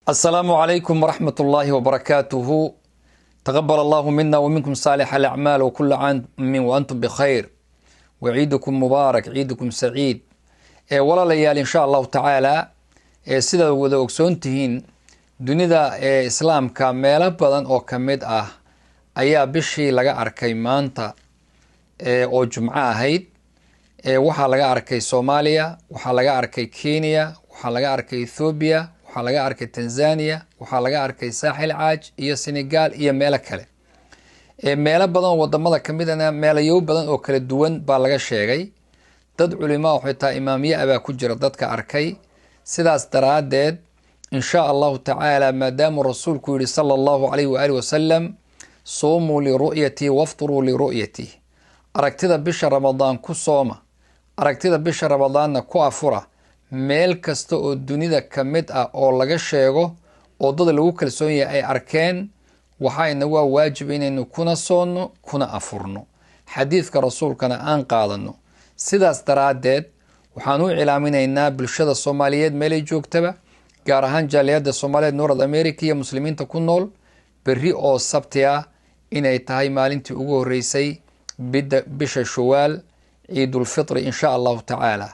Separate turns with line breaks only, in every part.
السلام عليكم ورحمة الله وبركاته. تقبل الله منا ومنكم صالح الأعمال وكل عام وأنتم بخير وعيدكم مبارك عيدكم سعيد. ولا ليال إن شاء الله تعالى سيدا ودا أكسونتهين دنيا إسلام كاملة بدن أو كمد أيا بشي لغا أركي مانتا أو جمعة هيد waxaa laga arkay Soomaaliya, waxaa laga arkay Kenya, waxaa laga arkay Ethiopia, waxaa laga arkay Tanzania, waxaa laga arkay Saaxil Caaj iyo Senegal iyo meelo kale. Meelo badan wadamada kamidana meelayo badan oo kala duwan baa laga sheegay. Dad culimo oo xitaa imaamiye aba ku jira dadka arkay. Sidaas daraadeed insha Allah ta'ala maadaama rasuulku yiri sallallahu alayhi wa alihi wasallam soomu li ru'yati wafturu li ru'yati. Aragtida bisha Ramadaan ku sooma. aragtida bisha Ramadaanna ku afura meel kasta oo dunida kamid oo laga sheego oo dad lagu kalsoon yahay ay arkeen waxayna waa waajib inaynu kuna soono kuna afurno xadiiska rasuulkana aan qaadano. sidaas daraadeed waxaan u cilaaminaynaa bulshada Soomaaliyeed meel ay joogtaba gaar ahaan jaaliyada Soomaaliyeed North America iyo muslimiinta ku nool berri oo sabti inay tahay maalintii ugu horeysay bisha Shawaal عيد الفطر إن شاء الله تعالى.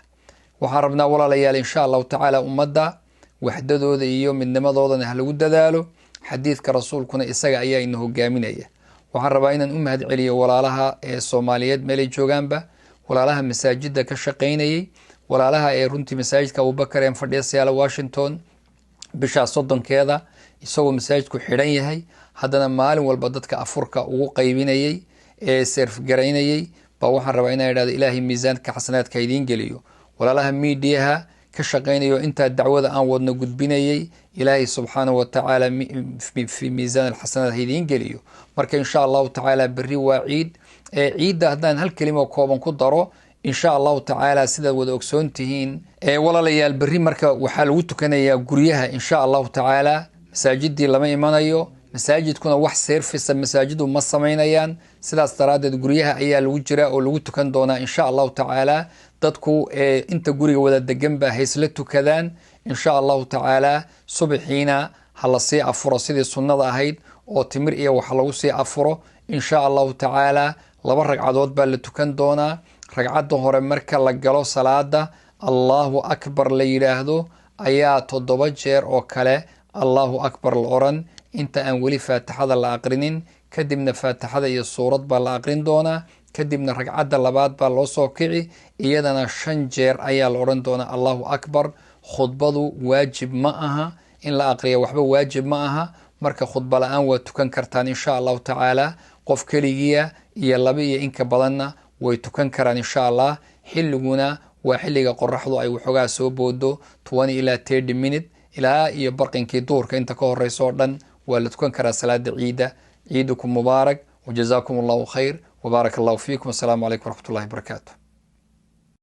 وحربنا ولا ليال إن شاء الله تعالى أمدا وحددوا ذي يوم من نمضوا ذا هلود ذالو حديث كرسول كنا إسقى أيه إنه جامينية. وحربنا هذه عليا ولا لها الصوماليات ملي جوجانبا ولا لها مساجد كشقيني ولا لها رنتي مساجد كأبو بكر ينفرديس على واشنطن بشع صدق كذا يسوي مساجد كحرية هي هذا مال والبدت كأفريقيا وقيبيني سيرف جريني waxaan rabaa inaan iraado ilaahay miisaanka xasanaadka idin geliyo walaalaha miidiyaha ka shaqeynayo inta dacwada aan wadno gudbinayay ilaahay subhanahu wa ta'ala fi miisaan alxasanaad idin geliyo marka insha Allah ta'ala berri waa ciid haddaan hal kelimo kooban ku daro insha Allah ta'ala sida wada ogsoontihiin walaalayaal berri marka waxa lagu tukanayaa guryaha insha Allah ta'ala masaajidii lama imanayo masaajidkuna wax service masaajidu ma sameynayaan sidaas daraadeed guryaha ayaa lagu jira oo lagu tukan doona insha Allah ta'ala dadku inta guriga wada degan baa haysla tukadaan insha Allah ta'ala subaxiina hala sii afuro sidii sunnada ahayd oo timir iyo wax lagu sii afuro insha Allah ta'ala laba ragcadood baa la tukan doona ragcada hore marka la galo salaada Allahu akbar la yiraahdo ayaa 7 jeer oo kale Allahu akbar la oran inta aan wali faatixada la aqrinin kadibna faatixada iyo suurad baa la aqrin doona kadibna ragcada labaad baa loo soo kici iyadana 5 jeer ayaa la oran doona Allahu akbar. khudbadu waajib ma aha in la aqriyo waxba waajib ma aha marka khudba la'aan waa tukan kartaan insha Allah ta'ala qof kaligiya iyo laba iyo in ka badanna way tukan karaan insha Allah. xilliguna waa xilliga qorraxdu ay waxoogaa soo boodo 20 ilaa 30 minute ilaa iyo barqinkii duurka inta ka horeyso dhan ولتكون كرا صلاة عيدة. عيدكم مبارك وجزاكم الله خير وبارك الله فيكم والسلام عليكم ورحمة الله وبركاته.